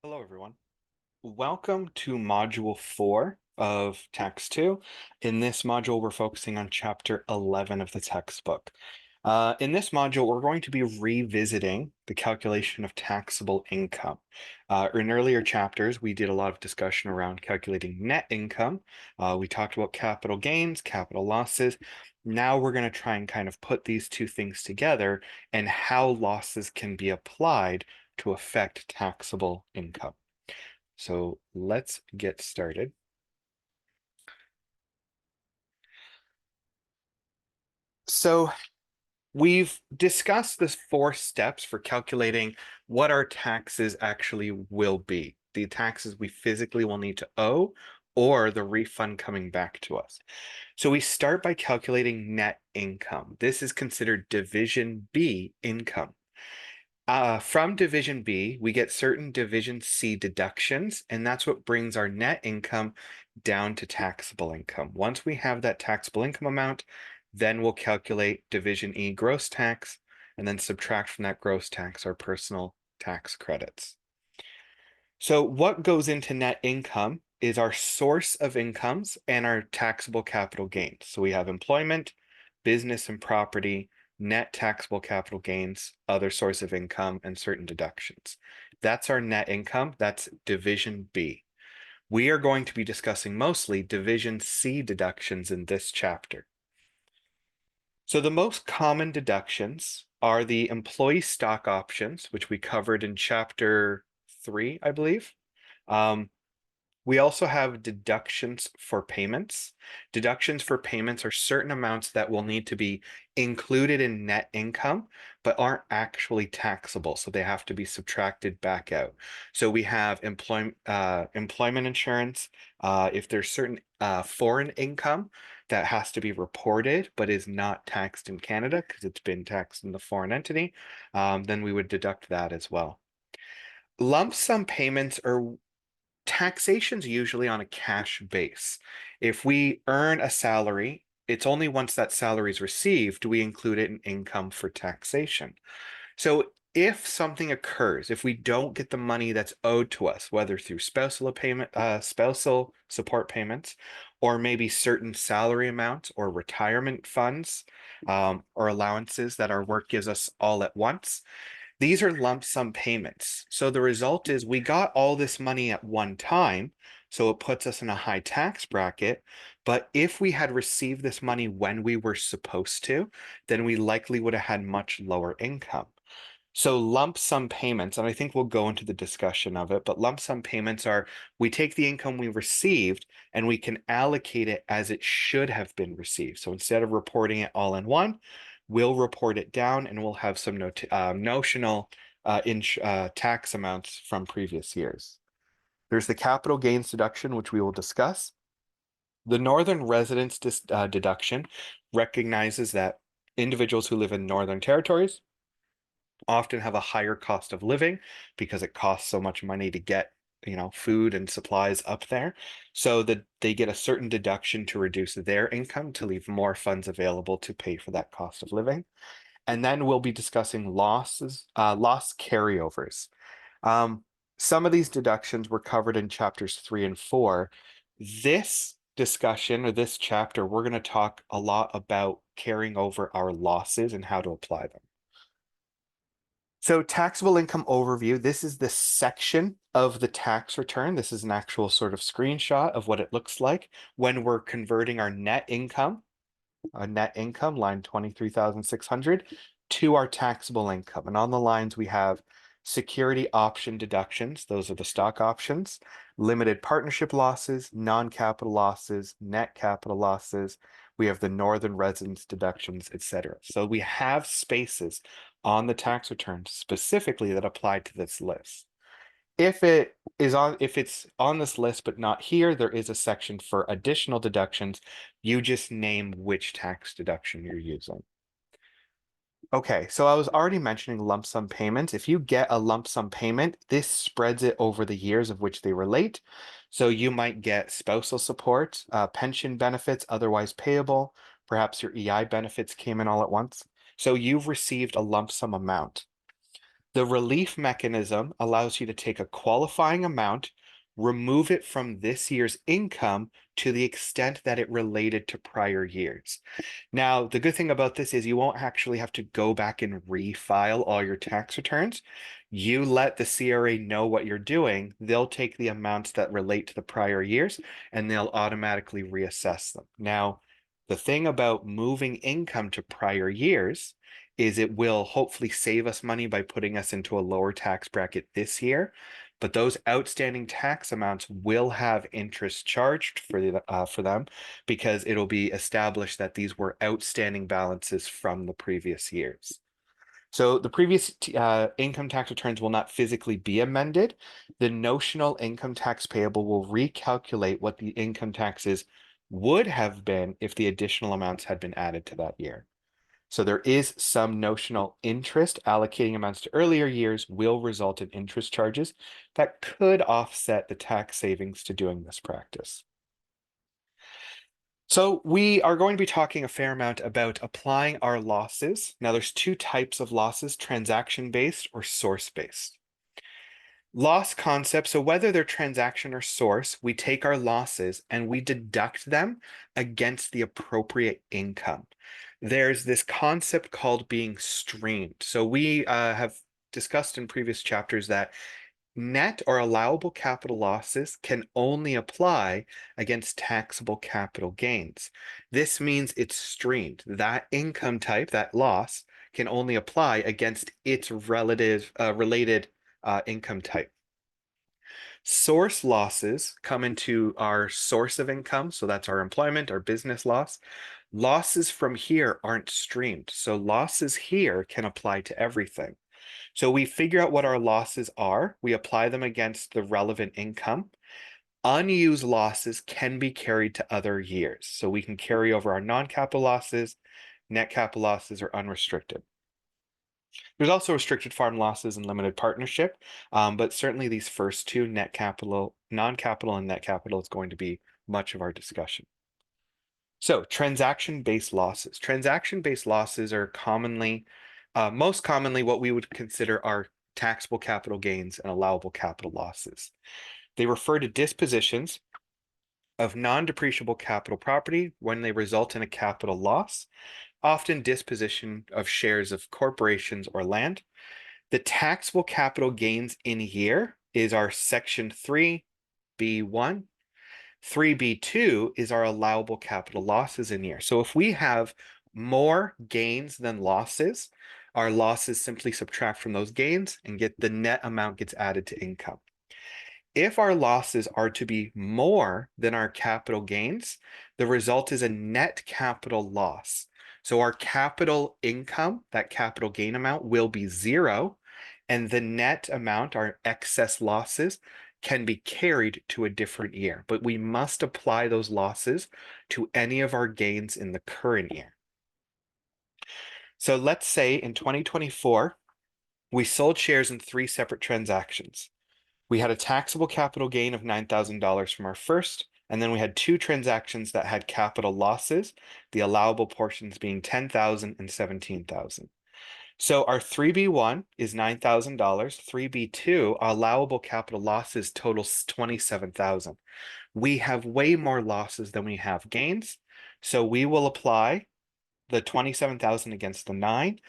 Hello, everyone. Welcome to Module 4 of Tax 2. In this module, we're focusing on Chapter 11 of the textbook. In this module, we're going to be revisiting the calculation of taxable income. In earlier chapters, we did a lot of discussion around calculating net income. We talked about capital gains, capital losses. Now we're going to try and kind of put these two things together and how losses can be applied to affect taxable income. So let's get started. So we've discussed the 4 steps for calculating what our taxes actually will be, the taxes we physically will need to owe or the refund coming back to us. So we start by calculating net income. This is considered Division B income. From Division B, we get certain Division C deductions, and that's what brings our net income down to taxable income. Once we have that taxable income amount, then we'll calculate Division E gross tax, and then subtract from that gross tax our personal tax credits. So what goes into net income is our source of incomes and our taxable capital gains. So we have employment, business and property, net taxable capital gains, other source of income, and certain deductions. That's our net income. That's Division B. We are going to be discussing mostly Division C deductions in this chapter. So the most common deductions are the employee stock options, which we covered in Chapter 3, I believe. We also have deductions for payments. Deductions for payments are certain amounts that will need to be included in net income, but aren't actually taxable. So they have to be subtracted back out. So we have employment insurance. If there's certain foreign income that has to be reported, but is not taxed in Canada because it's been taxed in the foreign entity, then we would deduct that as well. Lump sum payments are taxation's usually on a cash base. If we earn a salary, it's only once that salary is received do we include it in income for taxation. So if something occurs, if we don't get the money that's owed to us, whether through spousal support payments, or maybe certain salary amounts or retirement funds, or allowances that our work gives us all at once, these are lump sum payments. So the result is we got all this money at one time, so it puts us in a high tax bracket. But if we had received this money when we were supposed to, then we likely would have had much lower income. So lump sum payments, and I think we'll go into the discussion of it, but lump sum payments are we take the income we received and we can allocate it as it should have been received. So instead of reporting it all in one, we'll report it down and we'll have some notional tax amounts from previous years. There's the capital gains deduction, which we will discuss. The Northern Residence deduction recognizes that individuals who live in Northern Territories often have a higher cost of living because it costs so much money to get food and supplies up there, so that they get a certain deduction to reduce their income to leave more funds available to pay for that cost of living. And then we'll be discussing loss carryovers. Some of these deductions were covered in chapters 3 and 4. This discussion or this chapter, we're going to talk a lot about carrying over our losses and how to apply them. So taxable income overview, this is the section of the tax return. This is an actual sort of screenshot of what it looks like when we're converting our net income, line 23,600, to our taxable income. And on the lines we have security option deductions, those are the stock options, limited partnership losses, non-capital losses, net capital losses. We have the Northern Residence deductions, etc. So we have spaces on the tax return specifically that apply to this list. If it's on this list but not here, there is a section for additional deductions. You just name which tax deduction you're using. Okay, so I was already mentioning lump sum payments. If you get a lump sum payment, this spreads it over the years of which they relate. So you might get spousal support, pension benefits otherwise payable. Perhaps your EI benefits came in all at once. So you've received a lump sum amount. The relief mechanism allows you to take a qualifying amount, remove it from this year's income to the extent that it related to prior years. Now, the good thing about this is you won't actually have to go back and refile all your tax returns. You let the CRA know what you're doing, they'll take the amounts that relate to the prior years and they'll automatically reassess them. Now, the thing about moving income to prior years is it will hopefully save us money by putting us into a lower tax bracket this year. But those outstanding tax amounts will have interest charged for them because it'll be established that these were outstanding balances from the previous years. So the previous income tax returns will not physically be amended. The notional income tax payable will recalculate what the income taxes would have been if the additional amounts had been added to that year. So there is some notional interest. Allocating amounts to earlier years will result in interest charges that could offset the tax savings to doing this practice. So we are going to be talking a fair amount about applying our losses. Now there's two types of losses, transaction-based or source-based. Loss concept, so whether they're transaction or source, we take our losses and we deduct them against the appropriate income. There's this concept called being streamed. So we have discussed in previous chapters that net or allowable capital losses can only apply against taxable capital gains. This means it's streamed. That income type, that loss, can only apply against its related income type. Source losses come into our source of income, so that's our employment, our business loss. Losses from here aren't streamed, so losses here can apply to everything. So we figure out what our losses are, we apply them against the relevant income. Unused losses can be carried to other years. So we can carry over our non-capital losses, net capital losses, or unrestricted. There's also restricted farm losses and limited partnership, but certainly these first two, net capital, non-capital, and net capital, is going to be much of our discussion. So transaction-based losses. Transaction-based losses are most commonly what we would consider our taxable capital gains and allowable capital losses. They refer to dispositions of non-depreciable capital property when they result in a capital loss, often disposition of shares of corporations or land. The taxable capital gains in here is our Section 3B1. 3B2 is our allowable capital losses in here. So if we have more gains than losses, our losses simply subtract from those gains and get the net amount gets added to income. If our losses are to be more than our capital gains, the result is a net capital loss. So our capital income, that capital gain amount, will be zero, and the net amount, our excess losses, can be carried to a different year. But we must apply those losses to any of our gains in the current year. So let's say in 2024, we sold shares in 3 separate transactions. We had a taxable capital gain of $9,000 from our first, and then we had 2 transactions that had capital losses, the allowable portions being $10,000 and $17,000. So our 3B1 is $9,000, 3B2 allowable capital losses totals $27,000. We have way more losses than we have gains, so we will apply the 27,000 against the 9.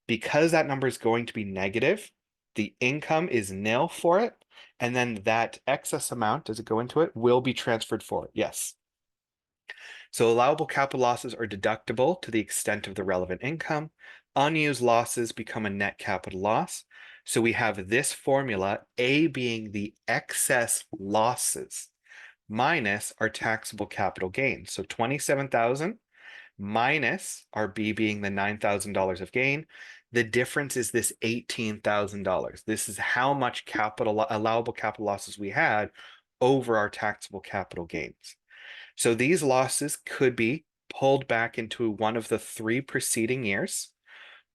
Because that number is going to be negative, the income is nil for it, and then that excess amount, does it go into it, will be transferred forward. Yes. So allowable capital losses are deductible to the extent of the relevant income. Unused losses become a net capital loss. So we have this formula, A being the excess losses minus our taxable capital gains. So 27,000 minus our B being the $9,000 of gain. The difference is this $18,000. This is how much allowable capital losses we had over our taxable capital gains. So these losses could be pulled back into one of the 3 preceding years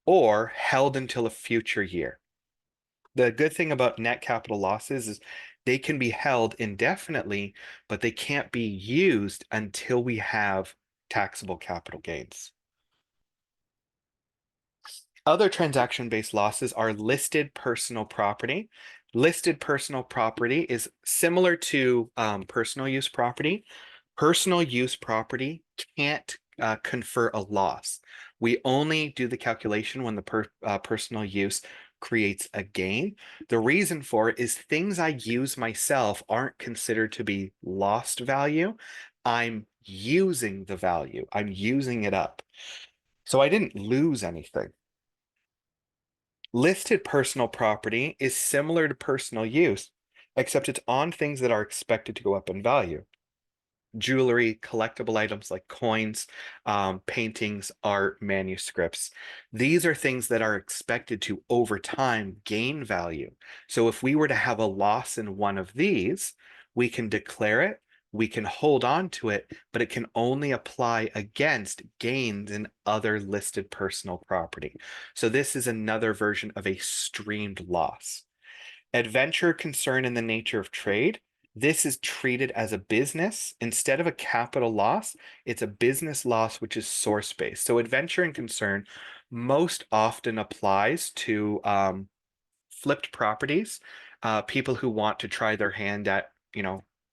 or held until a future year. The good thing about net capital losses is they can be held indefinitely, but they can't be used until we have taxable capital gains. Other transaction-based losses are listed personal property. Listed personal property is similar to personal use property. Personal use property can't confer a loss. We only do the calculation when the personal use creates a gain. The reason for it is things I use myself aren't considered to be lost value. I'm using the value. I'm using it up. So I didn't lose anything. Listed personal property is similar to personal use, except it's on things that are expected to go up in value. Jewelry, collectible items like coins, paintings, art, manuscripts. These are things that are expected to, over time, gain value. So if we were to have a loss in one of these, we can declare it, we can hold on to it, but it can only apply against gains in other listed personal property. So this is another version of a streamed loss. Adventure, concern, in the nature of trade. This is treated as a business. Instead of a capital loss, it's a business loss, which is source-based. So adventure and concern most often applies to flipped properties, people who want to try their hand at,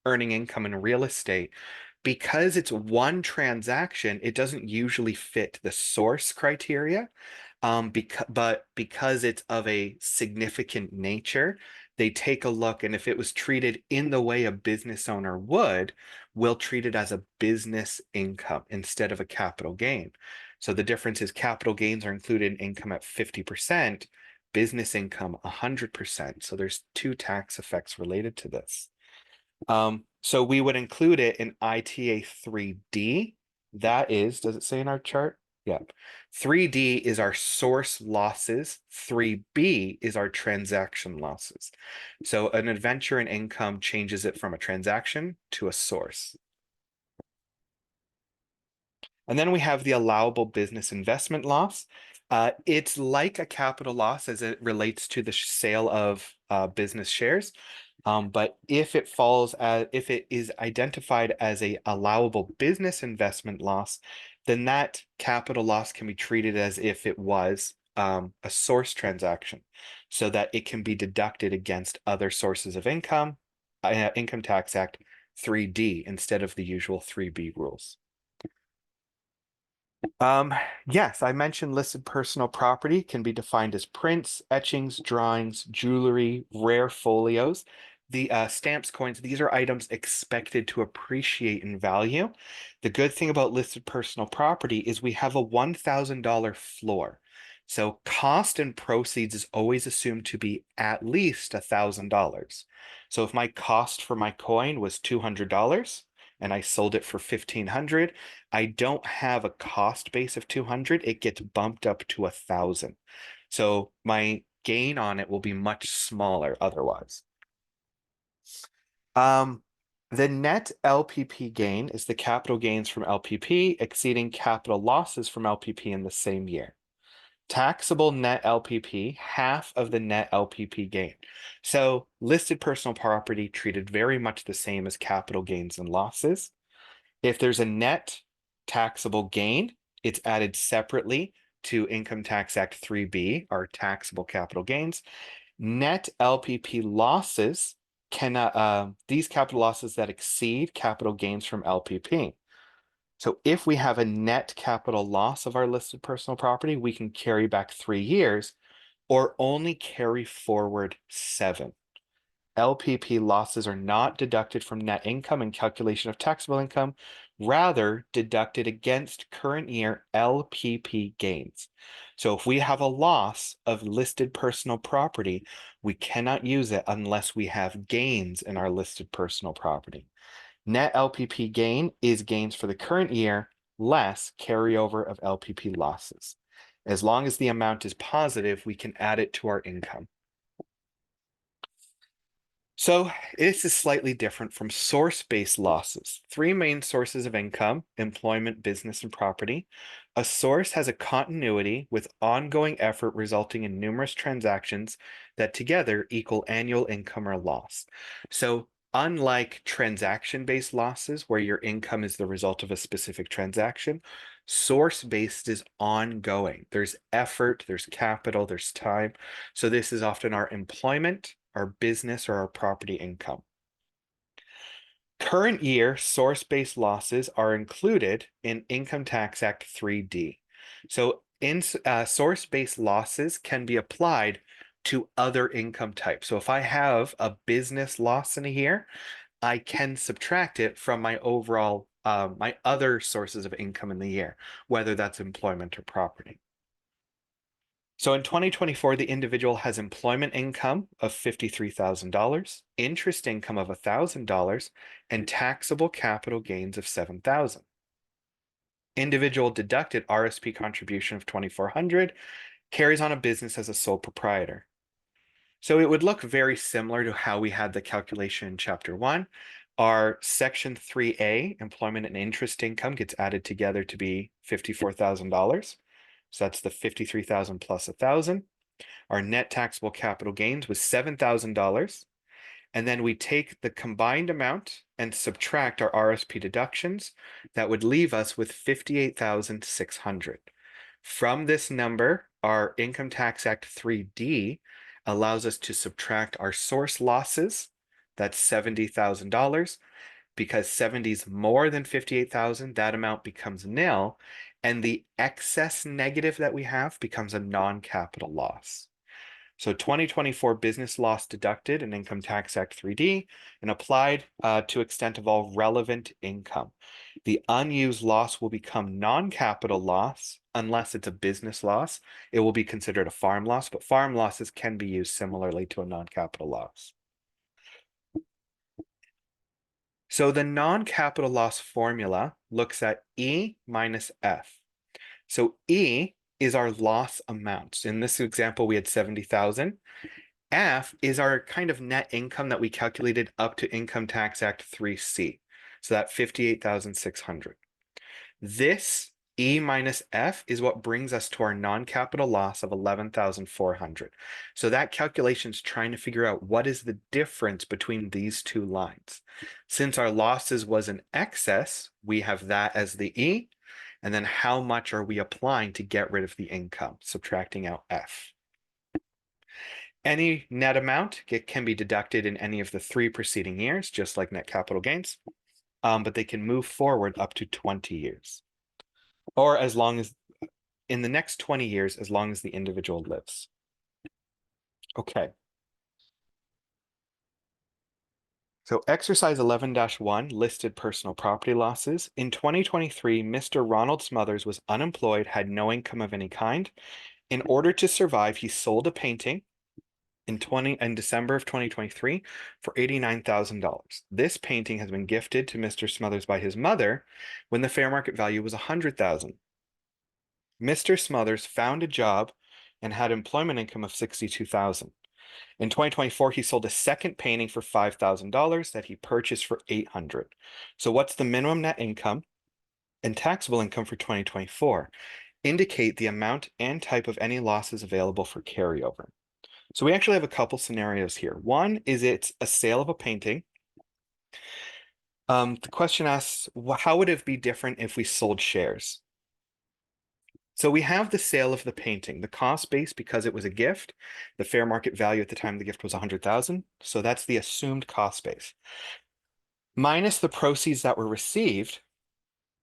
earning income in real estate. Because it's one transaction, it doesn't usually fit the source criteria. Because it's of a significant nature, they take a look, and if it was treated in the way a business owner would, we'll treat it as a business income instead of a capital gain. So the difference is capital gains are included in income at 50%, business income 100%. So there's two tax effects related to this. So we would include it in ITA 3D. That is, does it say in our chart? Yep. 3D is our source losses. 3B is our transaction losses. So an adventure and income changes it from a transaction to a source. And then we have the allowable business investment loss. It's like a capital loss as it relates to the sale of business shares. But if it is identified as a allowable business investment loss, then that capital loss can be treated as if it was a source transaction, so that it can be deducted against other sources of income, Income Tax Act 3D instead of the usual 3B rules. Yes, I mentioned listed personal property can be defined as prints, etchings, drawings, jewelry, rare folios. The stamps, coins, these are items expected to appreciate in value. The good thing about listed personal property is we have a $1,000 floor. So cost and proceeds is always assumed to be at least $1,000. So if my cost for my coin was $200 and I sold it for $1,500, I don't have a cost base of 200. It gets bumped up to 1,000. So my gain on it will be much smaller otherwise. The net LPP gain is the capital gains from LPP exceeding capital losses from LPP in the same year. Taxable net LPP, half of the net LPP gain. So listed personal property treated very much the same as capital gains and losses. If there's a net taxable gain, it's added separately to Income Tax Act 3B, our taxable capital gains. Net LPP losses cannot, these capital losses that exceed capital gains from LPP. So if we have a net capital loss of our listed personal property, we can carry back 3 years or only carry forward 7. LPP losses are not deducted from net income in calculation of taxable income, rather deducted against current year LPP gains. So if we have a loss of listed personal property, we cannot use it unless we have gains in our listed personal property. Net LPP gain is gains for the current year less carryover of LPP losses. As long as the amount is positive, we can add it to our income. So this is slightly different from source-based losses. 3 main sources of income: employment, business, and property. A source has a continuity with ongoing effort resulting in numerous transactions that together equal annual income or loss. So unlike transaction-based losses, where your income is the result of a specific transaction, Source-based is ongoing. There's effort, there's capital, there's time. So this is often our employment, our business, or our property income. Current year source-based losses are included in Income Tax Act 3D. So in source-based losses can be applied to other income types. So if I have a business loss in a year, I can subtract it from my overall, my other sources of income in the year, whether that's employment or property. So in 2024, the individual has employment income of $53,000, interest income of $1,000, and taxable capital gains of $7,000. Individual deducted RSP contribution of $2,400, carries on a business as a sole proprietor. So it would look very similar to how we had the calculation in Chapter 1. Our Section 3A, employment and interest income, gets added together to be $54,000. So that's the 53,000 plus 1,000. Our net taxable capital gains was $7,000. And then we take the combined amount and subtract our RSP deductions. That would leave us with 58,600. From this number, our Income Tax Act 3D allows us to subtract our source losses. That's $70,000. Because 70 is more than 58,000, that amount becomes nil, and the excess negative that we have becomes a non-capital loss. So 2024 business loss deducted in Income Tax Act 3D and applied to extent of all relevant income. The unused loss will become non-capital loss unless it's a business loss. It will be considered a farm loss, but farm losses can be used similarly to a non-capital loss. So the non-capital loss formula looks at E minus F. So E is our loss amount. In this example, we had 70,000. F is our kind of net income that we calculated up to Income Tax Act 3C. So that 58,600. This E minus F is what brings us to our non-capital loss of 11,400. So that calculation is trying to figure out what is the difference between these two lines. Since our losses was an excess, we have that as the E, and then how much are we applying to get rid of the income, subtracting out F. Any net amount can be deducted in any of the 3 preceding years, just like net capital gains, but they can move forward up to 20 years. Or as long as, in the next 20 years, as long as the individual lives. Okay. So exercise 11-1 listed personal property losses. In 2023, Mr. Ronald Smothers was unemployed, had no income of any kind. In order to survive, he sold a painting in December of 2023 for $89,000. This painting has been gifted to Mr. Smothers by his mother when the fair market value was $100,000. Mr. Smothers found a job and had employment income of $62,000. In 2024, he sold a second painting for $5,000 that he purchased for $800. So what's the minimum net income and taxable income for 2024? Indicate the amount and type of any losses available for carryover. So we actually have a couple scenarios here. One is it's a sale of a painting. The question asks, how would it be different if we sold shares? So we have the sale of the painting, the cost base, because it was a gift. The fair market value at the time of the gift was $100,000. So that's the assumed cost base. Minus the proceeds that were received,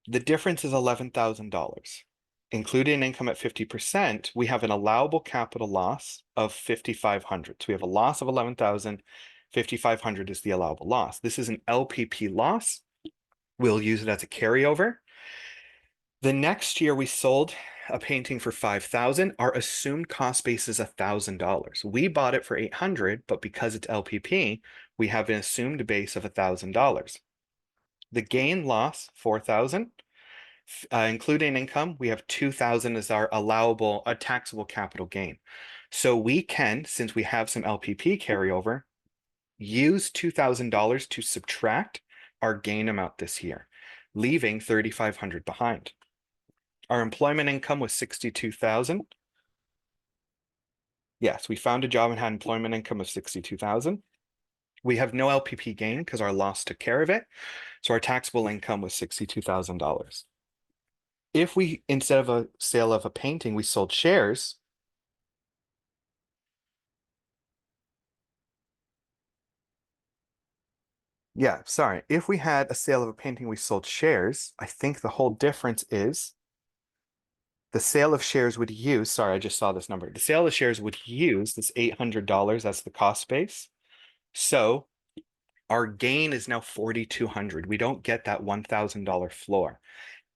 the difference is $11,000. Including income at 50%, we have an allowable capital loss of $5,500. So we have a loss of $11,000. $5,500 is the allowable loss. This is an LPP loss. We'll use it as a carryover. The next year we sold a painting for $5,000. Our assumed cost base is $1,000. We bought it for $800, but because it's LPP, we have an assumed base of $1,000. The gain loss, $4,000. Including income, we have $2,000 as our allowable, a taxable capital gain. So we can, since we have some LPP carryover, use $2,000 to subtract our gain amount this year, leaving $3,500 behind. Our employment income was $62,000. Yes, we found a job and had employment income of $62,000. We have no LPP gain because our loss took care of it. So our taxable income was $62,000. if we, instead of a sale of a painting, we sold shares, yeah, sorry. If we had a sale of a painting, we sold shares, I think the whole difference is the sale of shares would use, sorry, I just saw this number. The sale of shares would use this $800 as the cost base. So our gain is now 4,200. We don't get that $1,000 floor.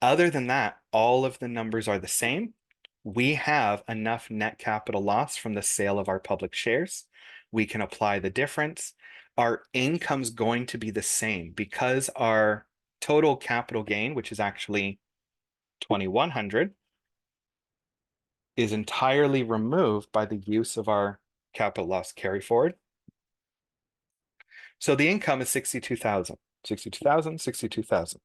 Other than that, all of the numbers are the same. We have enough net capital loss from the sale of our public shares. We can apply the difference. Our income's going to be the same because our total capital gain, which is actually 2,100, is entirely removed by the use of our capital loss carry forward. So the income is 62,000, 62,000, 62,000.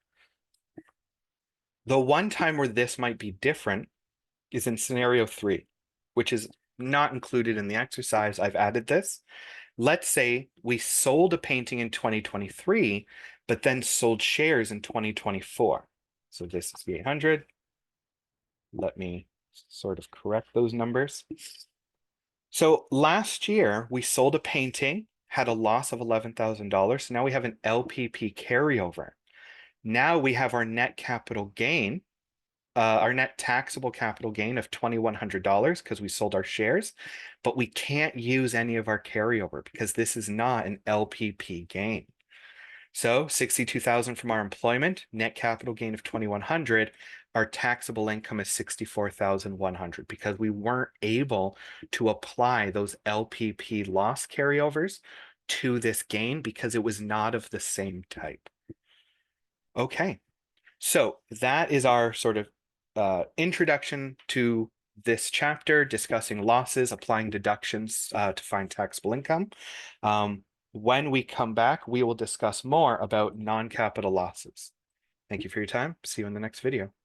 The one time where this might be different is in scenario 3, which is not included in the exercise. I've added this. Let's say we sold a painting in 2023, but then sold shares in 2024. So this is the 800. Let me sort of correct those numbers. So last year we sold a painting, had a loss of $11,000. So now we have an LPP carryover. Now we have our net capital gain, our net taxable capital gain of $2,100 because we sold our shares, but we can't use any of our carryover because this is not an LPP gain. So 62,000 from our employment, net capital gain of 2,100. Our taxable income is 64,100 because we weren't able to apply those LPP loss carryovers to this gain because it was not of the same type. Okay, so that is our sort of introduction to this chapter, discussing losses, applying deductions to find taxable income. When we come back, we will discuss more about non-capital losses. Thank you for your time. See you in the next video.